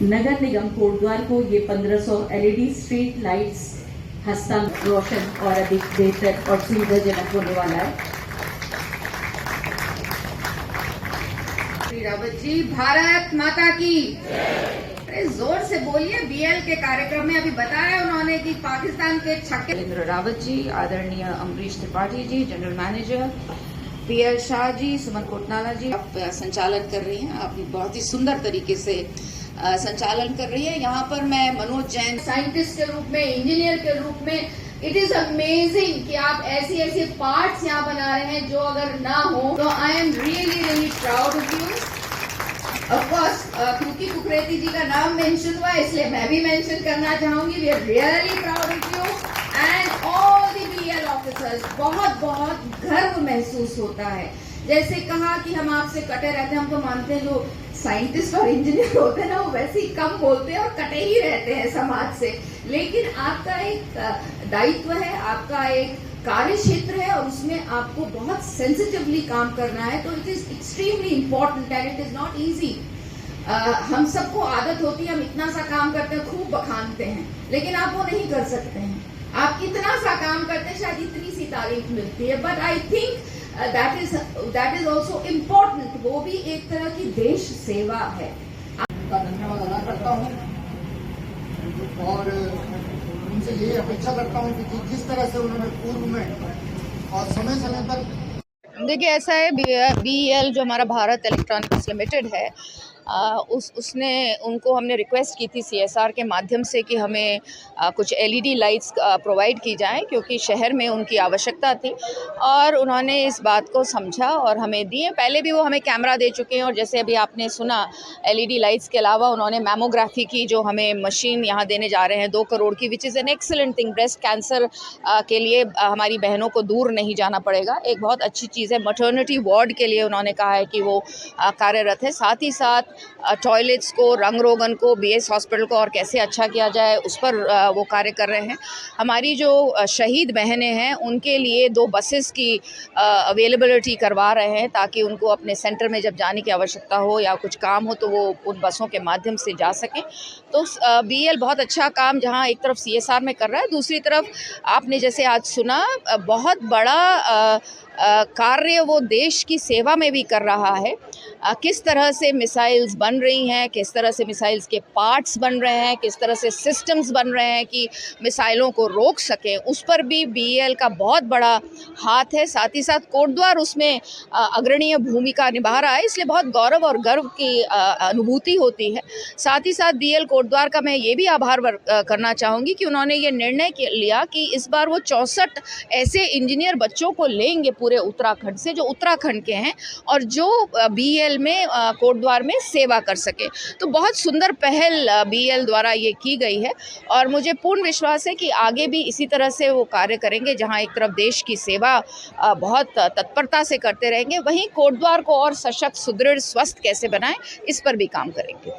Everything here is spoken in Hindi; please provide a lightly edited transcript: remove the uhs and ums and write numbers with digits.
नगर निगम कोटद्वार को ये 1500 एलईडी स्ट्रीट लाइट्स हस्तांतरण रोशन और अधिक बेहतर और सुविधाजनक होने वाला है। श्री रावत जी, भारत माता की अरे जोर से बोलिए। बीएल के कार्यक्रम में अभी बताया उन्होंने कि पाकिस्तान के छक्के। नरेंद्र रावत जी, आदरणीय Amrish Tripathi ji, general manager PL Shah ji, सुमन कोटनाला जी, आप संचालन कर रही हैं। आप बहुत ही सुंदर तरीके से संचालन कर रही है। यहाँ पर मैं मनोज जैन, साइंटिस्ट के रूप में, इंजीनियर के रूप में, इट इज अमेजिंग कि आप ऐसी ऐसी पार्ट्स यहाँ बना रहे हैं जो अगर ना हो तो I am really proud of you. Of course क्योंकि कुकरेती जी का नाम मेंशन हुआ इसलिए मैं भी मेंशन करना चाहूंगी। We are really proud of you and all the BL officers. बहुत बहुत गर्व महसूस होता है। जैसे कहा कि हम आपसे कटे रहते हैं, हम तो मानते हैं जो साइंटिस्ट और इंजीनियर होते हैं ना वो वैसे ही कम बोलते हैं और कटे ही रहते हैं समाज से, लेकिन आपका एक दायित्व है, आपका एक कार्य क्षेत्र है और उसमें आपको बहुत सेंसिटिवली काम करना है। तो it is extremely important and it is not easy. हम सबको आदत होती है, हम इतना सा काम करते हैं, खूब बखानते हैं, लेकिन आप वो नहीं कर सकते हैं। आप इतना सा काम करते हैं, शायद इतनी सी तारीफ मिलती है, but I think that is also important. वो भी एक तरह की देश सेवा है। धन्यवाद अदा करता हूँ और उनसे यही अपेक्षा करता हूँ कि जिस तरह से उन्होंने पूर्व में और समय समय पर। देखिए ऐसा है, बीएल जो हमारा भारत इलेक्ट्रॉनिक्स लिमिटेड है उसने उनको हमने रिक्वेस्ट की थी सीएसआर के माध्यम से कि हमें कुछ एलईडी लाइट्स प्रोवाइड की जाएं, क्योंकि शहर में उनकी आवश्यकता थी और उन्होंने इस बात को समझा और हमें दिए। पहले भी वो हमें कैमरा दे चुके हैं और जैसे अभी आपने सुना एलईडी लाइट्स के अलावा उन्होंने मैमोग्राफी की जो हमें मशीन यहाँ देने जा रहे हैं 2 करोड़ की, which is an excellent thing. Breast cancer के लिए हमारी बहनों को दूर नहीं जाना पड़ेगा, एक बहुत अच्छी चीज़ है। मटर्निटी वार्ड के लिए उन्होंने कहा है कि वो कार्यरत है। साथ ही साथ टॉयलेट्स को, रंग रोगन को, बीएस हॉस्पिटल को और कैसे अच्छा किया जाए उस पर वो कार्य कर रहे हैं। हमारी जो शहीद बहनें हैं उनके लिए 2 बसेस की अवेलेबिलिटी करवा रहे हैं ताकि उनको अपने सेंटर में जब जाने की आवश्यकता हो या कुछ काम हो तो वो उन बसों के माध्यम से जा सकें। तो बीएल बहुत अच्छा काम जहां एक तरफ सीएसआर में कर रहा है, दूसरी तरफ आपने जैसे आज सुना बहुत बड़ा कार्य वो देश की सेवा में भी कर रहा है। किस तरह से मिसाइल्स बन रही हैं, किस तरह से मिसाइल्स के पार्ट्स बन रहे हैं, किस तरह से सिस्टम्स बन रहे हैं कि मिसाइलों को रोक सकें, उस पर भी बीएल का बहुत बड़ा हाथ है। साथ ही साथ कोटद्वार उसमें अग्रणीय भूमिका निभा रहा है, इसलिए बहुत गौरव और गर्व की अनुभूति होती है। साथ ही साथ बीएल कोटद्वार का मैं ये भी आभार करना चाहूँगी कि उन्होंने ये निर्णय लिया कि इस बार वो 64 ऐसे इंजीनियर बच्चों को लेंगे पूरे उत्तराखंड से जो उत्तराखंड के हैं और जो बीएल में कोटद्वार में सेवा कर सके। तो बहुत सुंदर पहल बीएल द्वारा ये की गई है और मुझे पूर्ण विश्वास है कि आगे भी इसी तरह से वो कार्य करेंगे। जहां एक तरफ देश की सेवा बहुत तत्परता से करते रहेंगे, वहीं कोटद्वार को और सशक्त, सुदृढ़, स्वस्थ कैसे बनाएं इस पर भी काम करेंगे।